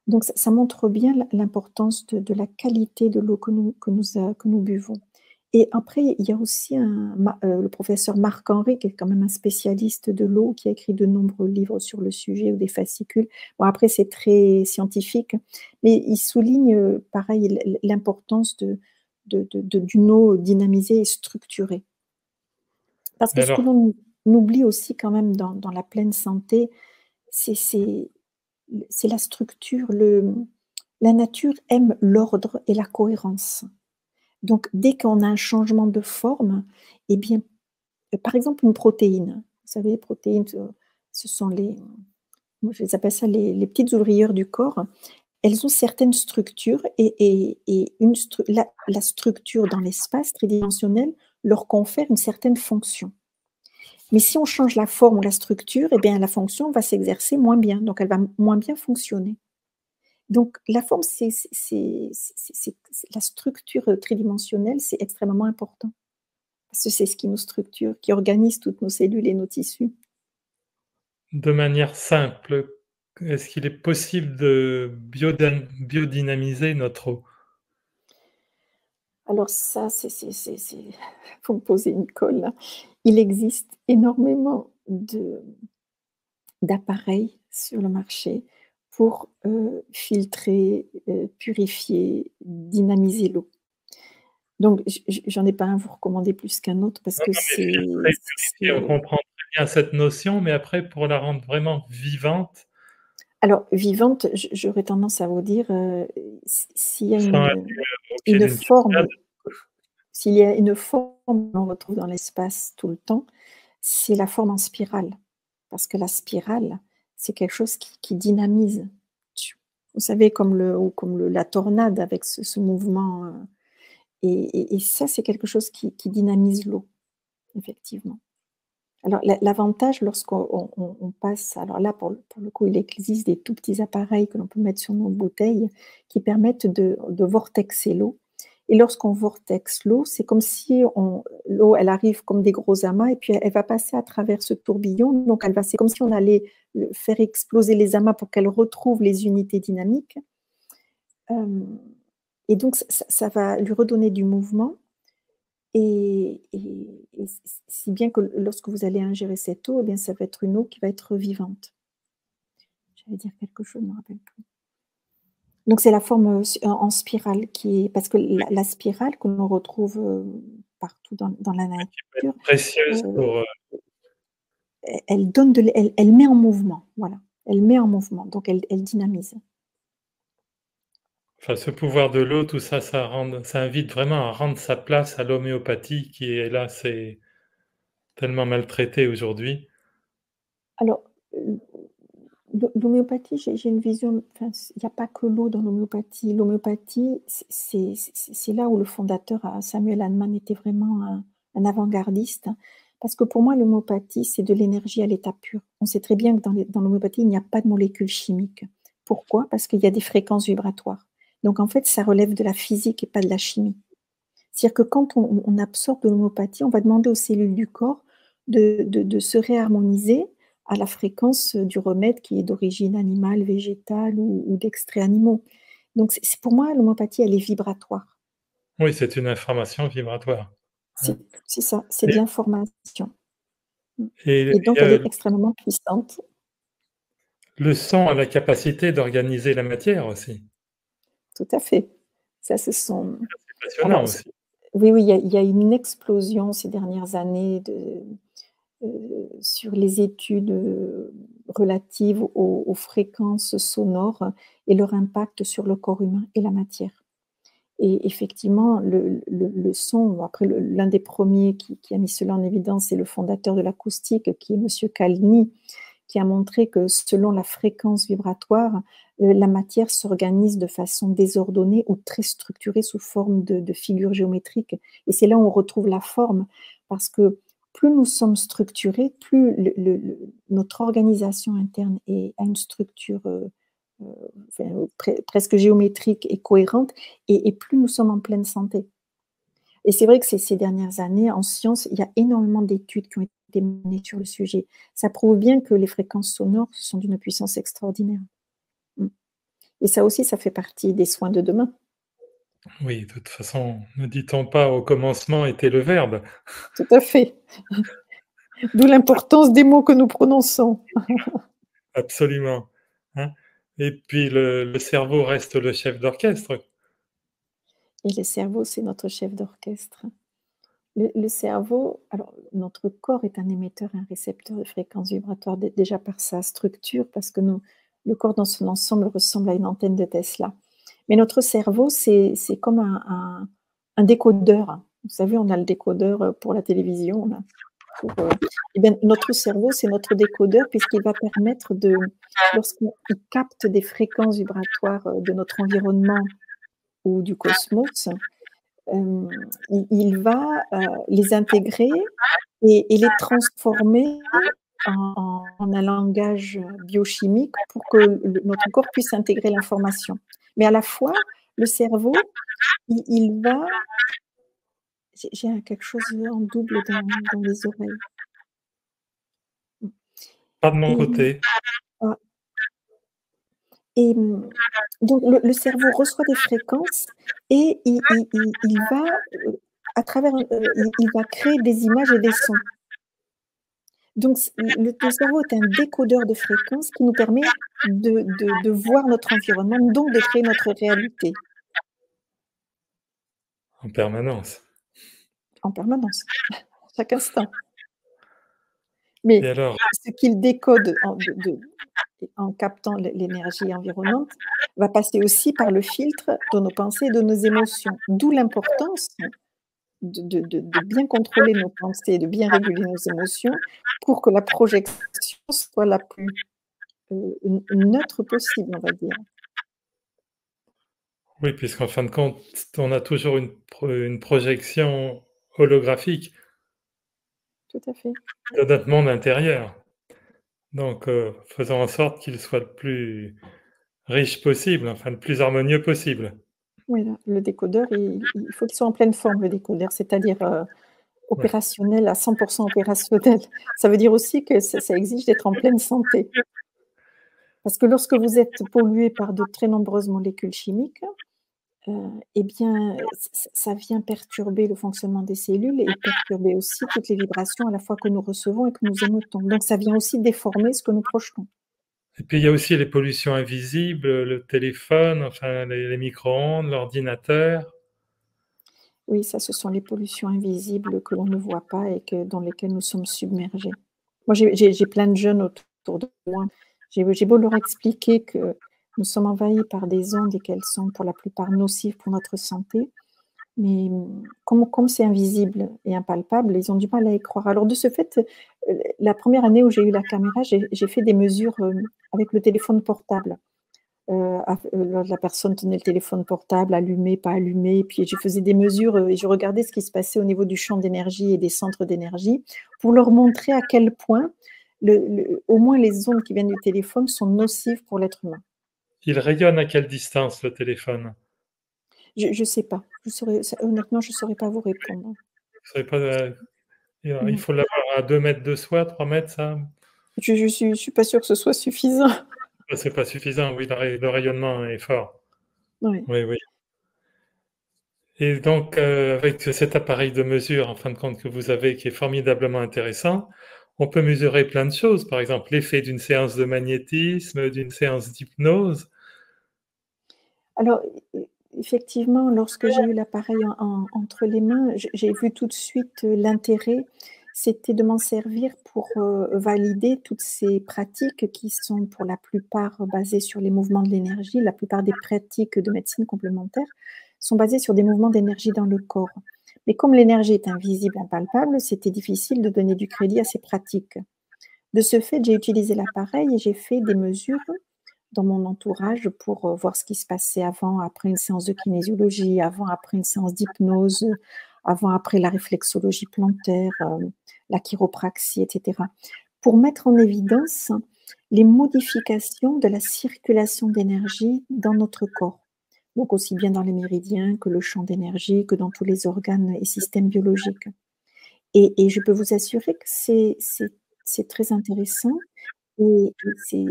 Donc ça montre bien l'importance de la qualité de l'eau que nous buvons. Et après, il y a aussi le professeur Marc Henry, qui est quand même un spécialiste de l'eau, qui a écrit de nombreux livres sur le sujet ou des fascicules. Bon, après, c'est très scientifique, mais il souligne, pareil, l'importance d'une eau dynamisée et structurée. Parce que Mais ce que alors, l'on oublie aussi quand même dans la pleine santé, c'est la structure. La nature aime l'ordre et la cohérence. Donc, dès qu'on a un changement de forme, eh bien, par exemple, une protéine. Vous savez, les protéines, ce sont moi je les appelle ça les petites ouvrières du corps. elles ont certaines structures et la structure dans l'espace tridimensionnel leur confère une certaine fonction. Mais si on change la forme ou la structure, eh bien, la fonction va s'exercer moins bien, donc elle va moins bien fonctionner. Donc la forme, la structure tridimensionnelle, c'est extrêmement important. Parce que c'est ce qui nous structure, qui organise toutes nos cellules et nos tissus. De manière simple, est-ce qu'il est possible de biodynamiser notre eau? Alors ça, faut me poser une colle là. Il existe énormément d'appareils sur le marché pour, filtrer, purifier, dynamiser l'eau. Donc j'en ai pas un à vous recommander plus qu'un autre parce Non, que non, mais filtrer, purifier, on c'est comprend très bien cette notion, mais après pour la rendre vraiment vivante, alors vivante, j'aurais tendance à vous dire, s'il y a sans aller au pied une d'une cascade, forme s'il y a une forme qu'on retrouve dans l'espace tout le temps, c'est la forme en spirale. Parce que la spirale, c'est quelque chose qui dynamise. Vous savez, comme la tornade avec ce mouvement, et ça, c'est quelque chose qui dynamise l'eau, effectivement. Alors l'avantage lorsqu'on on passe alors là, pour le coup, il existe des tout petits appareils que l'on peut mettre sur nos bouteilles qui permettent de vortexer l'eau et lorsqu'on vortexe l'eau, c'est comme si l'eau, elle arrive comme des gros amas et puis elle va passer à travers ce tourbillon, donc c'est comme si on allait faire exploser les amas pour qu'elle retrouve les unités dynamiques, hem et donc ça va lui redonner du mouvement et si bien que lorsque vous allez ingérer cette eau, eh bien, ça va être une eau qui va être vivante. J'allais dire quelque chose, je ne me rappelle plus. Donc c'est la forme, en spirale qui est parce que la spirale que l'on retrouve, partout dans la qui peut être nature, précieuse heu, pour, elle donne elle met en mouvement, voilà. Elle met en mouvement, donc elle dynamise. enfin ce pouvoir de l'eau, tout ça, ça invite vraiment à rendre sa place à l'homéopathie qui est là, c'est tellement maltraitée aujourd'hui. Alors, l'homéopathie, j'ai une vision, enfin, il y a pas que l'eau dans l'homéopathie. L'homéopathie, c'est là où le fondateur, Samuel Hahnemann, était vraiment un avant-gardiste, hein. Parce que pour moi, l'homéopathie, c'est de l'énergie à l'état pur. On sait très bien que dans l'homéopathie, il n'y a pas de molécules chimiques. Pourquoi? Parce qu'il y a des fréquences vibratoires. Donc en fait, ça relève de la physique et pas de la chimie. C'est-à-dire que quand on absorbe de l'homéopathie, on va demander aux cellules du corps de se réharmoniser à la fréquence du remède qui est d'origine animale, végétale ou d'extraits animaux. Donc pour moi, l'homéopathie, elle est vibratoire. Oui, c'est une information vibratoire. Hein. C'est ça, c'est de Et l'information. Mmh et et donc et elle est extrêmement puissante. le son a la capacité d'organiser la matière aussi. Tout à fait. Ça, ce sont C'est passionnant alors aussi. oui, oui, il y a une explosion ces dernières années sur les études, relatives aux fréquences sonores et leur impact sur le corps humain et la matière. Et effectivement, le son, après l'un des premiers qui a mis cela en évidence, c'est le fondateur de l'acoustique qui est monsieur Calny, qui a montré que selon la fréquence vibratoire, la matière s'organise de façon désordonnée ou très structurée sous forme de figures géométriques et c'est là où on retrouve la forme parce que plus nous sommes structurés, plus notre organisation interne a une structure, heu, enfin, presque géométrique et cohérente et plus nous sommes en pleine santé. Et c'est vrai que ces dernières années, en sciences, il y a énormément d'études qui ont été menées sur le sujet. Ça prouve bien que les fréquences sonores sont d'une puissance extraordinaire. Mmh. Et ça aussi, ça fait partie des soins de demain. Oui, de toute façon, ne dit-on pas: «Au commencement était le verbe»? Tout à fait. D'où l'importance des mots que nous prononçons. Absolument, hein, et puis le cerveau reste le chef d'orchestre. Et le cerveau, c'est notre chef d'orchestre. Le cerveau, alors notre corps est un émetteur et un récepteur de fréquences vibratoires déjà par sa structure, parce que le corps dans son ensemble ressemble à une antenne de Tesla. Mais notre cerveau, c'est comme un décodeur. Vous savez, on a le décodeur pour la télévision, là. pour, eh bien, notre cerveau, c'est notre décodeur puisqu'il va permettre de lorsqu'il capte des fréquences vibratoires, de notre environnement ou du cosmos, il va, les intégrer et les transformer en un langage biochimique pour que notre corps puisse intégrer l'information. Mais à la fois, le cerveau, il va j'ai quelque chose en double dans les oreilles. Pas de mon Et, côté. ah, et donc le cerveau reçoit des fréquences et il va, à travers, il va créer des images et des sons. Donc le cerveau est un décodeur de fréquences qui nous permet de voir notre environnement, donc de créer notre réalité En permanence. en permanence, chaque instant. Et Mais alors, ce qu'il décode en captant l'énergie environnante va passer aussi par le filtre de nos pensées et de nos émotions. D'où l'importance de bien contrôler nos pensées, de bien réguler nos émotions pour que la projection soit la plus, neutre possible, on va dire. oui, puisqu'en fin de compte, on a toujours une projection holographique Tout à fait. de notre monde intérieur. Donc, faisons en sorte qu'il soit le plus riche possible, enfin le plus harmonieux possible. Voilà, le décodeur, il faut qu'il soit en pleine forme, le décodeur, c'est-à-dire, Ouais. opérationnel à 100 opérationnel. Ça veut dire aussi que ça exige d'être en pleine santé. Parce que lorsque vous êtes pollué par de très nombreuses molécules chimiques, eh bien, ça vient perturber le fonctionnement des cellules et perturber aussi toutes les vibrations à la fois que nous recevons et que nous émettons. Donc ça vient aussi déformer ce que nous projetons. Et puis il y a aussi les pollutions invisibles, le téléphone, enfin les micro-ondes, l'ordinateur. Oui, ça, ce sont les pollutions invisibles que l'on ne voit pas et dans lesquelles nous sommes submergés. Moi, j'ai plein de jeunes autour de moi. J'ai beau leur expliquer que nous sommes envahis par des ondes et qu'elles sont pour la plupart nocives pour notre santé, mais comme c'est invisible et impalpable, ils ont du mal à y croire. Alors de ce fait, la première année où j'ai eu la caméra, j'ai fait des mesures, avec le téléphone portable. La personne tenait le téléphone portable, allumé, pas allumé, puis je faisais des mesures, et je regardais ce qui se passait au niveau du champ d'énergie et des centres d'énergie pour leur montrer à quel point au moins les ondes qui viennent du téléphone sont nocives pour l'être humain. Il rayonne à quelle distance le téléphone? Je sais pas, honnêtement, je saurais pas vous répondre. Vous savez pas, il Non. faut l'avoir à 2 mètres de soi, 3 mètres, ça? Je suis pas sûre que ce soit suffisant. C'est pas suffisant, oui, le rayonnement est fort. Ouais. Oui, oui. Et donc, avec cet appareil de mesure, en fin de compte, que vous avez, qui est formidablement intéressant, on peut mesurer plein de choses. Par exemple, l'effet d'une séance de magnétisme, d'une séance d'hypnose. Alors, effectivement, lorsque j'ai eu l'appareil entre les mains, j'ai vu tout de suite, l'intérêt, c'était de m'en servir pour, valider toutes ces pratiques qui sont pour la plupart basées sur les mouvements de l'énergie. La plupart des pratiques de médecine complémentaire sont basées sur des mouvements d'énergie dans le corps. Mais comme l'énergie est invisible, impalpable, c'était difficile de donner du crédit à ces pratiques. De ce fait, j'ai utilisé l'appareil et j'ai fait des mesures dans mon entourage pour, voir ce qui se passait avant, après une séance de kinésiologie, avant, après une séance d'hypnose, avant, après la réflexologie plantaire, la chiropraxie et cetera. Pour mettre en évidence les modifications de la circulation d'énergie dans notre corps. Donc aussi bien dans les méridiens que le champ d'énergie, que dans tous les organes et systèmes biologiques. Et je peux vous assurer que c'est très intéressant et c'est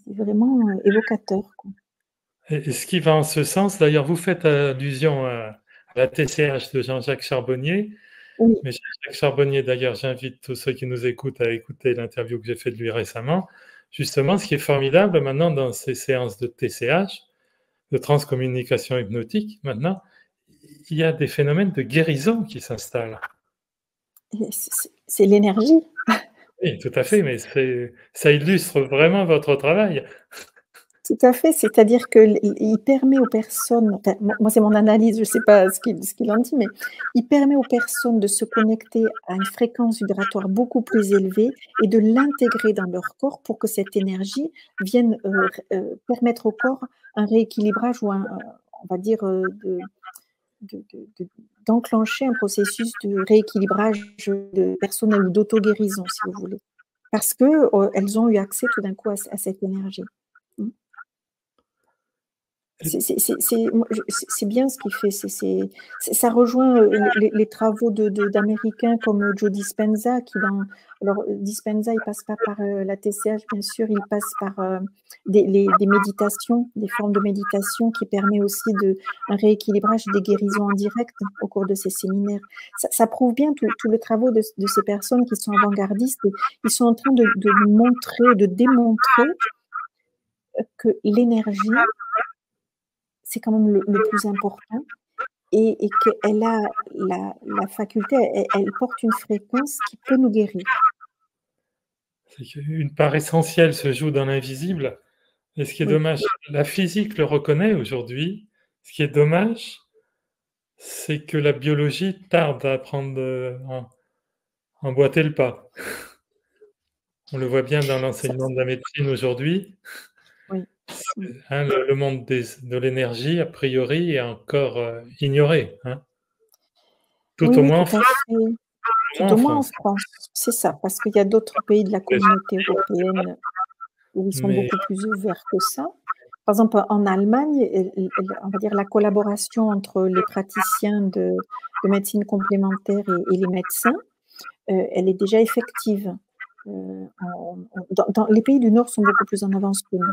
vraiment, évocateur, quoi. Et ce qui va en ce sens, d'ailleurs, vous faites allusion à la TCH de Jean-Jacques Charbonnier. Oui, Mais Jean-Jacques Charbonnier, d'ailleurs, j'invite tous ceux qui nous écoutent à écouter l'interview que j'ai faite de lui récemment. Justement, ce qui est formidable maintenant dans ces séances de TCH, de transcommunication hypnotique, maintenant, il y a des phénomènes de guérison qui s'installent. et c'est l'énergie. Oui, tout à fait, mais ça illustre vraiment votre travail. Tout à fait, c'est-à-dire qu'il permet aux personnes, enfin, moi c'est mon analyse, je ne sais pas ce qu'il en dit, mais il permet aux personnes de se connecter à une fréquence vibratoire beaucoup plus élevée et de l'intégrer dans leur corps pour que cette énergie vienne, permettre au corps un rééquilibrage ou on va dire, de d'enclencher un processus de rééquilibrage, personnel ou d'auto-guérison, si vous voulez. Parce que, elles ont eu accès tout d'un coup à cette énergie. Mmh. Moi c'est bien ce qu'il fait, ça rejoint, les travaux d'Américains comme, Joe Dispenza qui alors, Dispenza, il passe pas par, la TCH bien sûr, il passe par, des méditations, des formes de méditation qui permet aussi un rééquilibrage, des guérisons en direct au cours de ces séminaires. Ça prouve bien tout le travaux de ces personnes qui sont avant-gardistes et ils sont en train de montrer, de démontrer, que l'énergie c'est quand même le plus important et qu'elle a la faculté, elle porte une fréquence qui peut nous guérir. C'est qu'une part essentielle se joue dans l'invisible et ce qui est Oui, dommage, la physique le reconnaît aujourd'hui. Ce qui est dommage, c'est que la biologie tarde à prendre, emboîter le pas. On le voit bien dans ça l'enseignement de la médecine aujourd'hui, oui. Mmh. hein, le monde de l'énergie, a priori, est encore, ignoré, hein, Oui, tout au oui, moins tout à fait. Tout en au moins en France. France, c'est ça, parce qu'il y a d'autres pays de la communauté européenne où ils sont Mais beaucoup plus ouverts que ça. Par exemple, en Allemagne, on va dire la collaboration entre les praticiens de médecine complémentaire et les médecins, elle est déjà effective. Dans les pays du Nord sont beaucoup plus en avance que nous.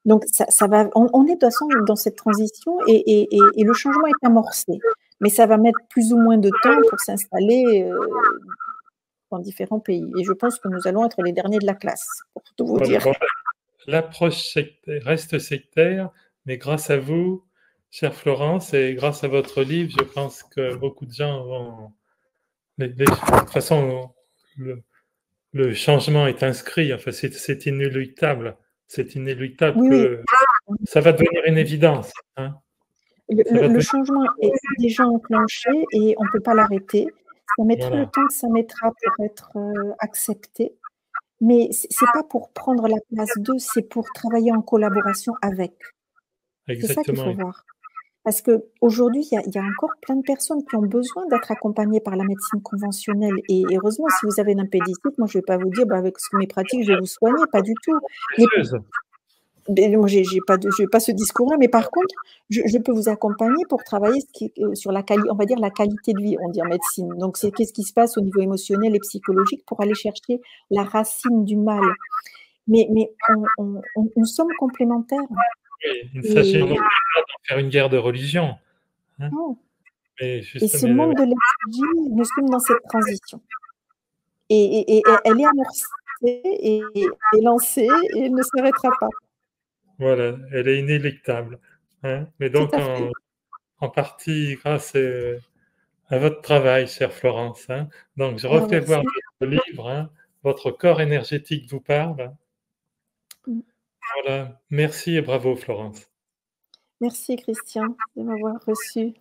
Donc ça va on est de toute façon dans cette transition et le changement est amorcé. Mais ça va mettre plus ou moins de temps pour s'installer, dans différents pays et je pense que nous allons être les derniers de la classe, pour tout vous voilà, dire. bon, l'approche reste sectaire, mais grâce à vous, chère Florence, et grâce à votre livre, je pense que beaucoup de gens vont de toute façon, le le changement est inscrit, enfin, c'est inéluctable. C'est inéluctable Oui, oui, que ça va devenir une évidence, hein. Ça va le devenir changement est déjà enclenché et on ne peut pas l'arrêter. Ça mettra le voilà, temps que ça mettra pour être, accepté. Mais c'est pas pour prendre la place d'eux, c'est pour travailler en collaboration avec. C'est ça qu'il faut exactement. voir. Parce qu'aujourd'hui, il y a encore plein de personnes qui ont besoin d'être accompagnées par la médecine conventionnelle et heureusement, si vous avez une appendicite, moi je vais pas vous dire: «Bah, avec mes pratiques, je vais vous soigner», pas du tout. Mais Précieuse. moi j'ai pas ce discours-là, mais par contre, je peux vous accompagner pour travailler ce qui sur on va dire la qualité de vie, on dit en médecine. Donc c'est qu'est-ce qui se passe au niveau émotionnel et psychologique pour aller chercher la racine du mal. Mais nous sommes complémentaires Oui, il ne s'agit en aucun et cas d'en faire une guerre de religion, hein, non mais et juste ce mais monde de l'énergie, nous sommes dans cette transition et elle est amorcée et lancée et elle ne s'arrêtera pas. voilà, elle est inéluctable, hein, mais Tout donc à fait. en partie grâce, à votre travail, chère Florence, hein. Donc je Ah refais voir merci. votre livre, hein, «Votre corps énergétique vous parle». Mmh. Voilà, merci et bravo Florence. Merci Christian de m'avoir reçue.